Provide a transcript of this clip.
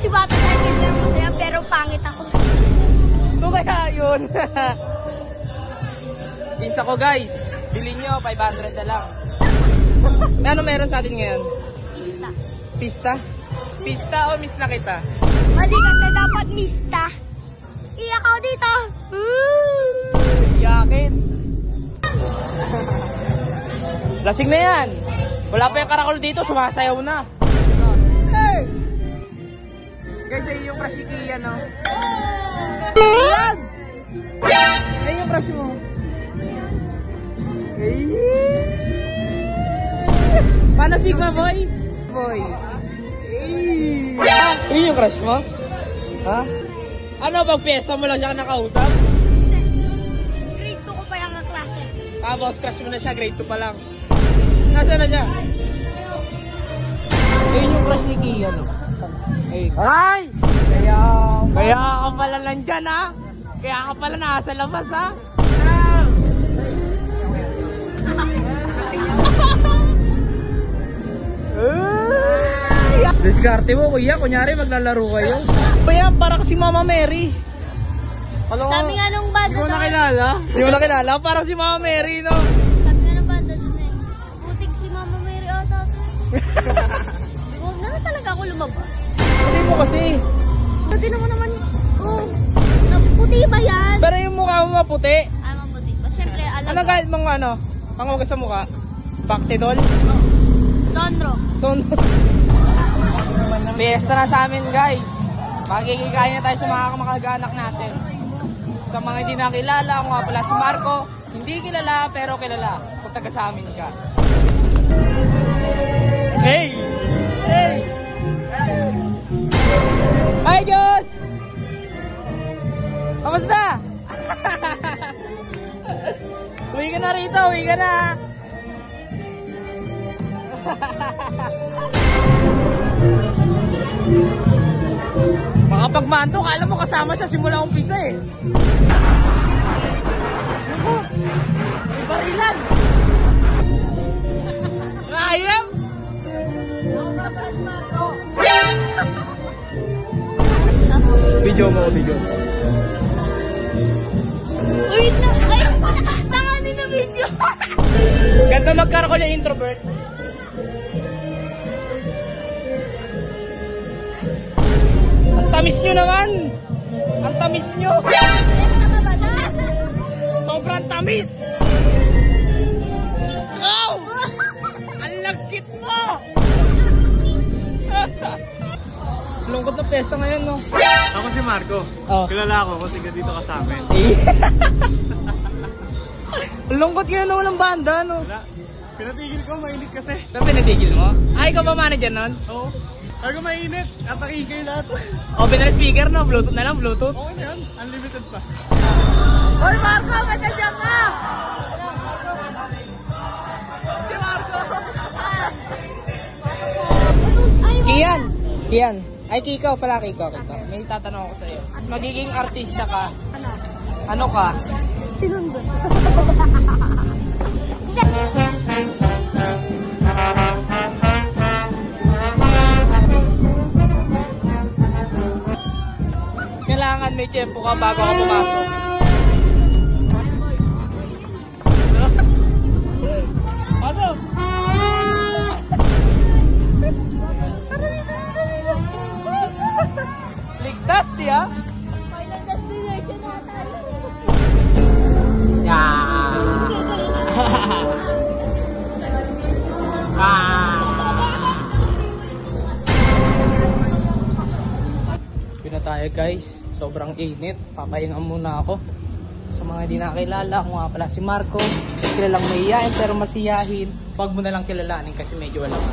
si Bata sa akin masaya pero pangit ako. Ito kaya yun. Pinsa ko guys, bilhin nyo, 500 na lang. Ano meron sa atin ngayon? Mista. Pista? Pista o miss na kita? Mali kasi dapat mista. Iyak ako dito. Iyakin. Lasing na yan. Wala pa yung karakol dito, sumasayaw na. Hey! Guys, ay yung crush ni Kian, no? Kian! Ay yung crush mo. Hey! Paano Sigma boy? Boy. Hey! Ay yung crush mo? Ha? Ano, pag piyesa mo lang siya nakausap? Grade 2 ko pa lang ang klase. Tapos crush mo na siya, grade 2 pa lang. Nasaan na siya? Ayun yung crush ni Kian. Ay! Kaya ka pala nandyan ha? Kaya ka pala nasa labas ha? Diskarte mo kuya, kunyari maglalaro kayo. Kaya para kasi Mama Mary. Sabi nga nung banda doon. Hindi mo na kilala? Parang si Mama Mary, no? Sabi nga nung banda doon eh. Putik si Mama Mary ata. Huwag na talaga ako lumabas. Hindi mo kasi. Puti naman. Oh. Puti ba yan? Pero yung mukha mo maputi. Ay, maputi ba? Siyempre, alam. Anong kahit mga ano? Pangawagas sa mukha? Bactidol? Oh. Sondro. Fiesta na sa amin guys. Magkikikain na tayo sa mga kamag-anak natin. Sa mga hindi nakilala, ako nga pala si Marco. Hindi kilala pero kilala. Kung taga sa amin ka. Hey! Hey! Hi Diyos! Kamusta? Uwi ka na rito, uwi ka na. Makapagmanto, alam mo kasama siya simula umpisa eh. Barilan! Ayam! Video mo, video. Uy, na! Ay! Saka din na video! Ganda magkaroon yung introvert. Ang tamis nyo naman! Ang tamis nyo! Sobrang tamis! Oh! Ang lagkit mo! Lungkot na pesta ngayon, no? Ako si Marco. Oh. Kilala ako kasi dito ka sa amin. Lungkot ngayon naman ng banda, no? Wala. Pinatigil ko, mainit kasi. Saan pinatigil mo? Ay, ikaw ba manager nun? Oo. Sabi ko mainit. Napakihin kayo lahat. Open na speaker, no? Bluetooth na lang, Bluetooth. Okay na yan. Unlimited pa. Hoy, Marco! Ganda siya ka! Si Marco! Kian. Ay, Kiko pala, Kiko. May tatanong ako sa'yo. Magiging artista ka. Ano ka? Sinundo. Kailangan may tempo ka bago ka pumasok. Ano? Ligtas, di ha? Final destination na tayo. Yun na tayo guys, sobrang init. Papahinga muna ako. Sa mga hindi nakilala, ako nga pala si Marco. Kilalang mahihayin pero masiyahin. Huwag mo na lang kilalanin kasi medyo walang